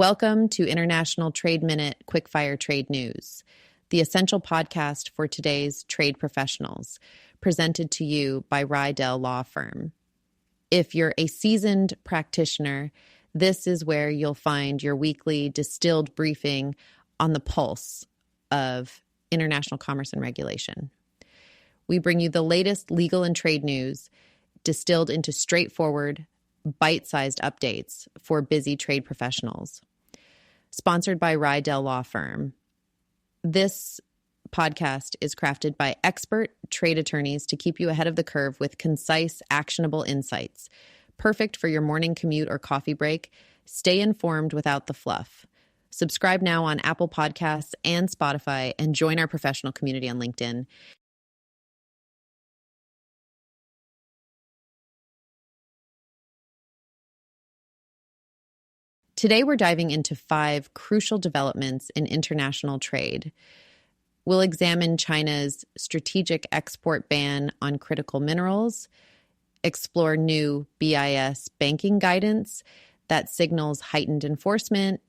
Welcome to International Trade Minute Quickfire Trade News, the essential podcast for today's trade professionals, presented to you by Rydell Law Firm. If you're a seasoned practitioner, this is where you'll find your weekly distilled briefing on the pulse of international commerce and regulation. We bring you the latest legal and trade news distilled into straightforward, bite-sized updates for busy trade professionals. Sponsored by Rydell Law Firm. This podcast is crafted by expert trade attorneys to keep you ahead of the curve with concise, actionable insights. Perfect for your morning commute or coffee break. Stay informed without the fluff. Subscribe now on Apple Podcasts and Spotify and join our professional community on LinkedIn. Today, we're diving into 5 crucial developments in international trade. We'll examine China's strategic export ban on critical minerals, explore new BIS banking guidance that signals heightened enforcement,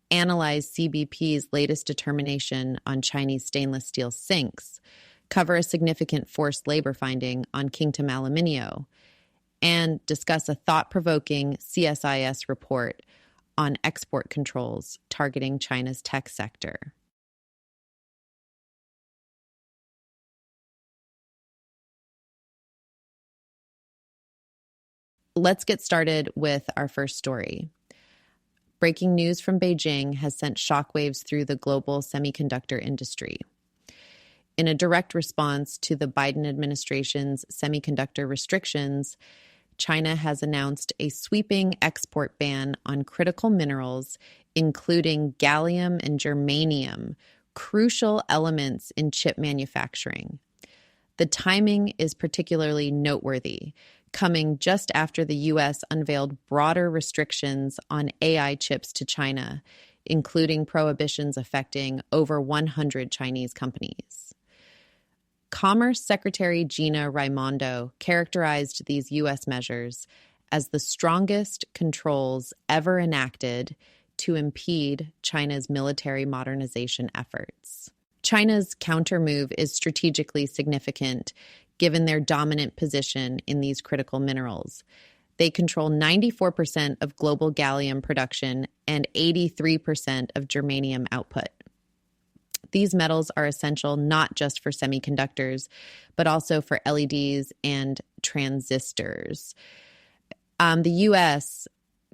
analyze CBP's latest determination on Chinese stainless steel sinks, cover a significant forced labor finding on Kingdom Aluminio, and discuss a thought-provoking CSIS report on export controls targeting China's tech sector. Let's get started with our first story. Breaking news from Beijing has sent shockwaves through the global semiconductor industry. In a direct response to the Biden administration's semiconductor restrictions, China has announced a sweeping export ban on critical minerals, including gallium and germanium, crucial elements in chip manufacturing. The timing is particularly noteworthy, coming just after the U.S. unveiled broader restrictions on AI chips to China, including prohibitions affecting over 100 Chinese companies. Commerce Secretary Gina Raimondo characterized these U.S. measures as the strongest controls ever enacted to impede China's military modernization efforts. China's countermove is strategically significant given their dominant position in these critical minerals. They control 94% of global gallium production and 83% of germanium output. These metals are essential not just for semiconductors, but also for LEDs and transistors. The U.S.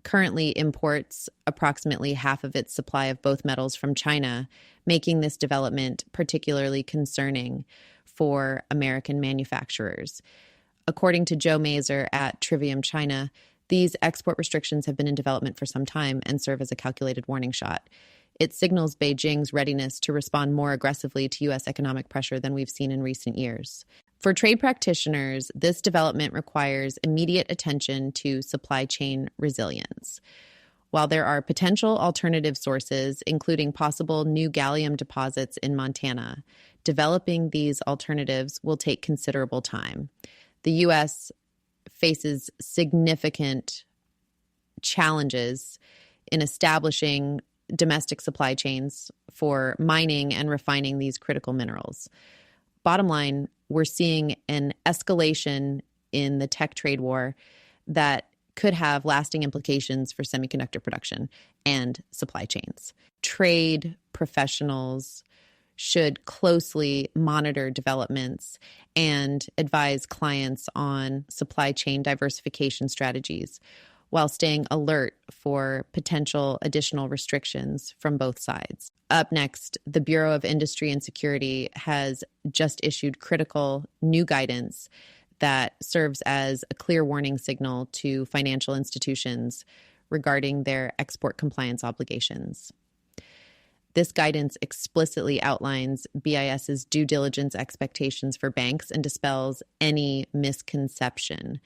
currently imports approximately half of its supply of both metals from China, making this development particularly concerning for American manufacturers. According to Joe Mazer at Trivium China, these export restrictions have been in development for some time and serve as a calculated warning shot. It signals Beijing's readiness to respond more aggressively to U.S. economic pressure than we've seen in recent years. For trade practitioners, this development requires immediate attention to supply chain resilience. While there are potential alternative sources, including possible new gallium deposits in Montana, developing these alternatives will take considerable time. The U.S. faces significant challenges in establishing domestic supply chains for mining and refining these critical minerals. Bottom line, we're seeing an escalation in the tech trade war that could have lasting implications for semiconductor production and supply chains. Trade professionals should closely monitor developments and advise clients on supply chain diversification strategies, while staying alert for potential additional restrictions from both sides. Up next, the Bureau of Industry and Security has just issued critical new guidance that serves as a clear warning signal to financial institutions regarding their export compliance obligations. This guidance explicitly outlines BIS's due diligence expectations for banks and dispels any misconception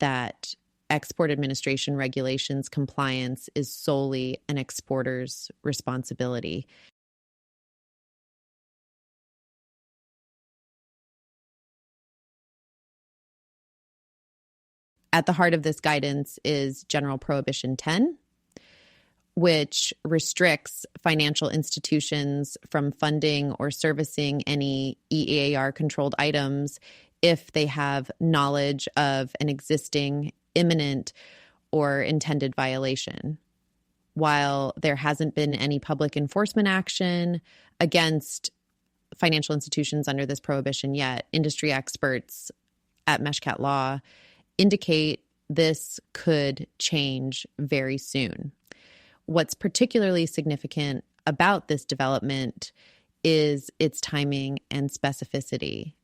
that Export Administration Regulations compliance is solely an exporter's responsibility. At the heart of this guidance is General Prohibition 10, which restricts financial institutions from funding or servicing any EAR-controlled items if they have knowledge of an existing, imminent, or intended violation. While there hasn't been any public enforcement action against financial institutions under this prohibition yet, industry experts at Meshcat Law indicate this could change very soon. What's particularly significant about this development is its timing and specificity.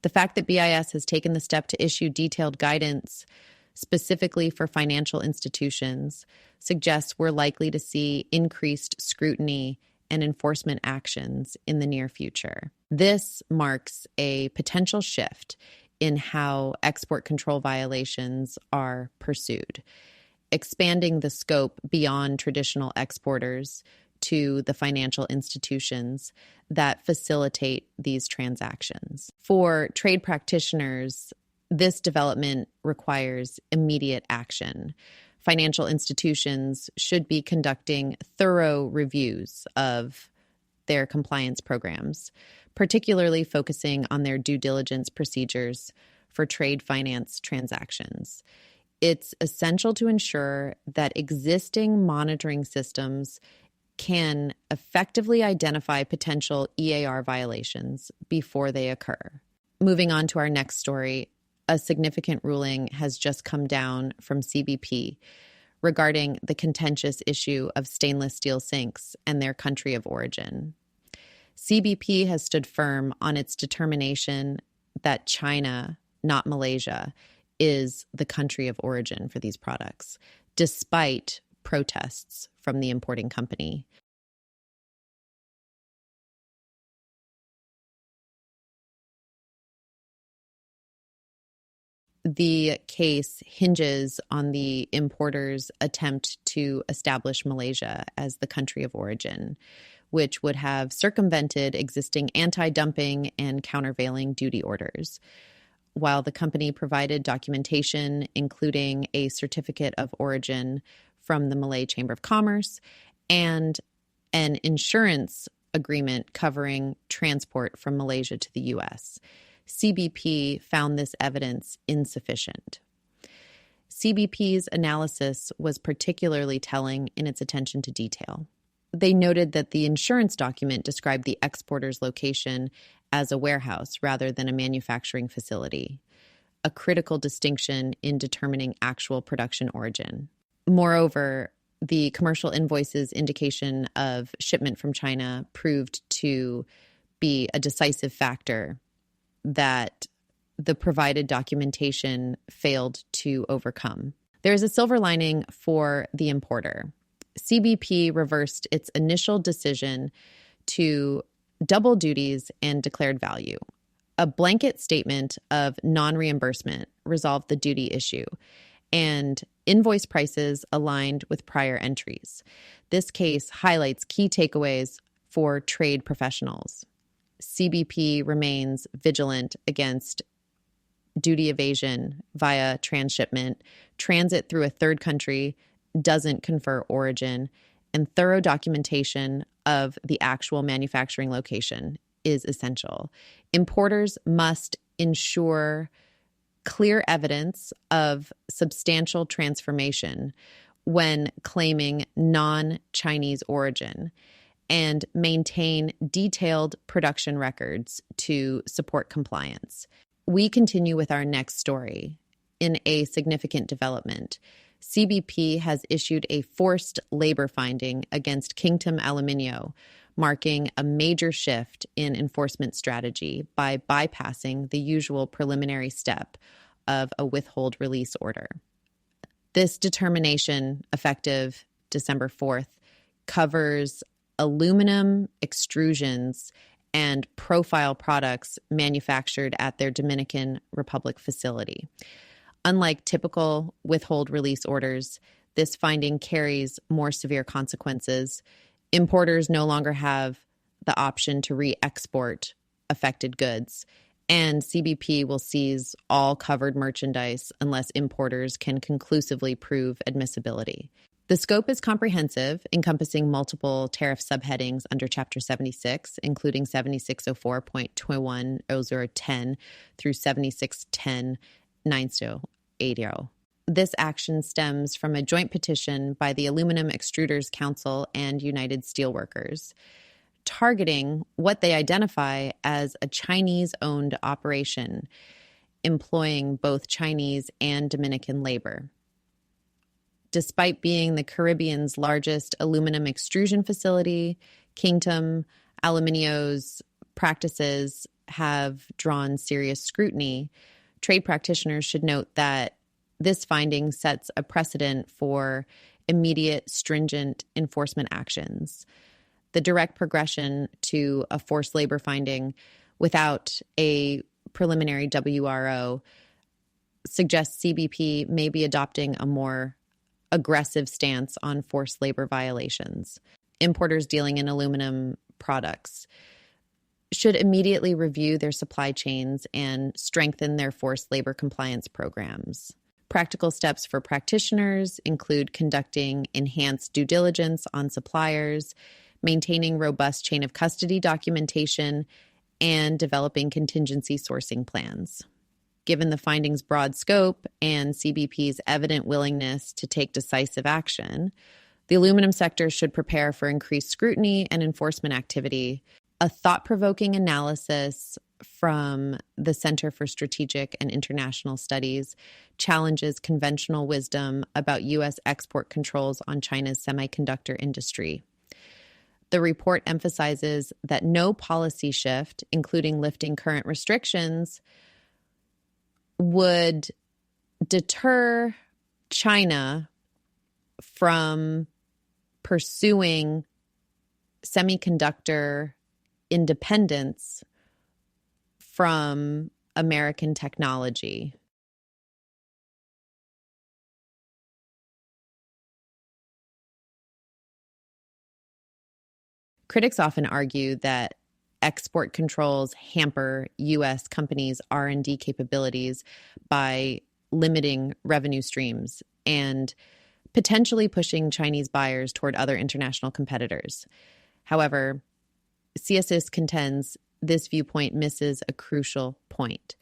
The fact that BIS has taken the step to issue detailed guidance specifically for financial institutions suggests we're likely to see increased scrutiny and enforcement actions in the near future. This marks a potential shift in how export control violations are pursued, expanding the scope beyond traditional exporters to the financial institutions that facilitate these transactions. For trade practitioners, this development requires immediate action. Financial institutions should be conducting thorough reviews of their compliance programs, particularly focusing on their due diligence procedures for trade finance transactions. It's essential to ensure that existing monitoring systems can effectively identify potential EAR violations before they occur. Moving on to our next story, a significant ruling has just come down from CBP regarding the contentious issue of stainless steel sinks and their country of origin. CBP has stood firm on its determination that China, not Malaysia, is the country of origin for these products, despite protests from the importing company. The case hinges on the importer's attempt to establish Malaysia as the country of origin, which would have circumvented existing anti-dumping and countervailing duty orders. While the company provided documentation, including a certificate of origin from the Malay Chamber of Commerce and an insurance agreement covering transport from Malaysia to the U.S., CBP found this evidence insufficient. CBP's analysis was particularly telling in its attention to detail. They noted that the insurance document described the exporter's location as a warehouse rather than a manufacturing facility, a critical distinction in determining actual production origin. Moreover, the commercial invoices indication of shipment from China proved to be a decisive factor that the provided documentation failed to overcome. There is a silver lining for the importer. CBP reversed its initial decision to double duties and declared value. A blanket statement of non-reimbursement resolved the duty issue, and invoice prices aligned with prior entries. This case highlights key takeaways for trade professionals. CBP remains vigilant against duty evasion via transshipment. Transit through a third country doesn't confer origin, and thorough documentation of the actual manufacturing location is essential. Importers must ensure clear evidence of substantial transformation when claiming non-Chinese origin, and maintain detailed production records to support compliance. We continue with our next story. In a significant development, CBP has issued a forced labor finding against Kingdom Alumínio, marking a major shift in enforcement strategy by bypassing the usual preliminary step of a withhold release order. This determination, effective December 4th, covers aluminum extrusions and profile products manufactured at their Dominican Republic facility. Unlike typical withhold release orders, this finding carries more severe consequences. Importers no longer have the option to re-export affected goods, and CBP will seize all covered merchandise unless importers can conclusively prove admissibility. The scope is comprehensive, encompassing multiple tariff subheadings under Chapter 76, including 7604.210010 through 7610.9080. This action stems from a joint petition by the Aluminum Extruders Council and United Steelworkers, targeting what they identify as a Chinese-owned operation, employing both Chinese and Dominican labor. Despite being the Caribbean's largest aluminum extrusion facility, Kingdom Aluminio's practices have drawn serious scrutiny. Trade practitioners should note that this finding sets a precedent for immediate, stringent enforcement actions. The direct progression to a forced labor finding without a preliminary WRO suggests CBP may be adopting a more aggressive stance on forced labor violations. Importers dealing in aluminum products should immediately review their supply chains and strengthen their forced labor compliance programs. Practical steps for practitioners include conducting enhanced due diligence on suppliers, maintaining robust chain of custody documentation, and developing contingency sourcing plans. Given the findings' broad scope and CBP's evident willingness to take decisive action, the aluminum sector should prepare for increased scrutiny and enforcement activity. A thought-provoking analysis from the Center for Strategic and International Studies challenges conventional wisdom about U.S. export controls on China's semiconductor industry. The report emphasizes that no policy shift, including lifting current restrictions, would deter China from pursuing semiconductor independence from American technology. Critics often argue that export controls hamper U.S. companies' R&D capabilities by limiting revenue streams and potentially pushing Chinese buyers toward other international competitors. However, CSIS contends this viewpoint misses a crucial point.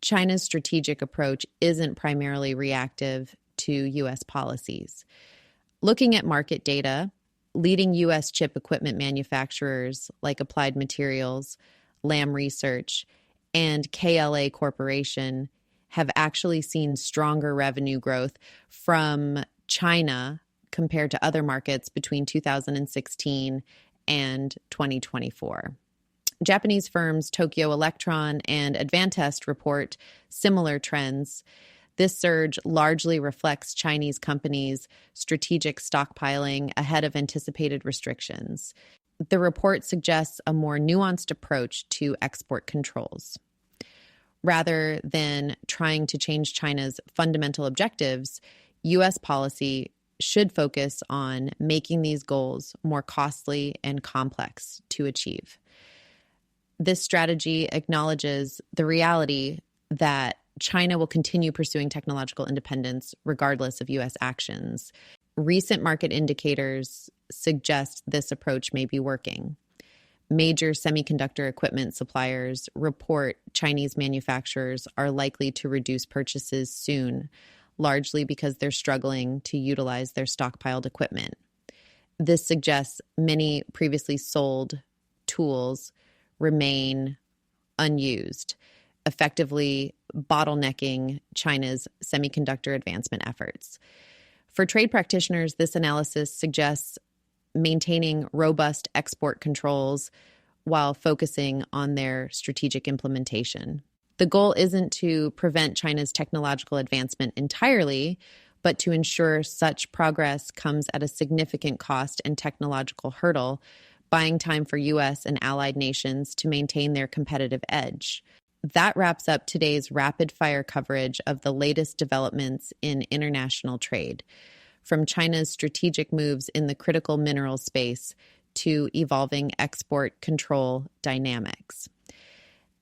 China's strategic approach isn't primarily reactive to U.S. policies. Looking at market data, leading U.S. chip equipment manufacturers like Applied Materials, Lam Research, and KLA Corporation have actually seen stronger revenue growth from China compared to other markets between 2016 and 2024. Japanese firms Tokyo Electron and Advantest report similar trends. This surge largely reflects Chinese companies' strategic stockpiling ahead of anticipated restrictions. The report suggests a more nuanced approach to export controls. Rather than trying to change China's fundamental objectives, U.S. policy should focus on making these goals more costly and complex to achieve. This strategy acknowledges the reality that China will continue pursuing technological independence regardless of U.S. actions. Recent market indicators suggest this approach may be working. Major semiconductor equipment suppliers report Chinese manufacturers are likely to reduce purchases soon, largely because they're struggling to utilize their stockpiled equipment. This suggests many previously sold tools remain unused, effectively bottlenecking China's semiconductor advancement efforts. For trade practitioners, this analysis suggests maintaining robust export controls while focusing on their strategic implementation. The goal isn't to prevent China's technological advancement entirely, but to ensure such progress comes at a significant cost and technological hurdle, buying time for U.S. and allied nations to maintain their competitive edge. That wraps up today's rapid-fire coverage of the latest developments in international trade, from China's strategic moves in the critical mineral space to evolving export control dynamics.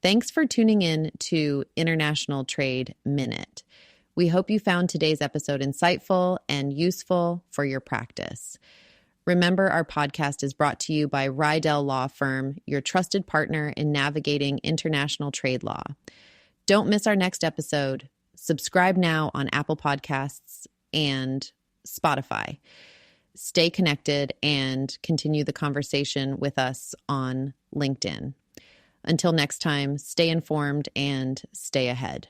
Thanks for tuning in to International Trade Minute. We hope you found today's episode insightful and useful for your practice. Remember, our podcast is brought to you by Rydell Law Firm, your trusted partner in navigating international trade law. Don't miss our next episode. Subscribe now on Apple Podcasts and Spotify. Stay connected and continue the conversation with us on LinkedIn. Until next time, stay informed and stay ahead.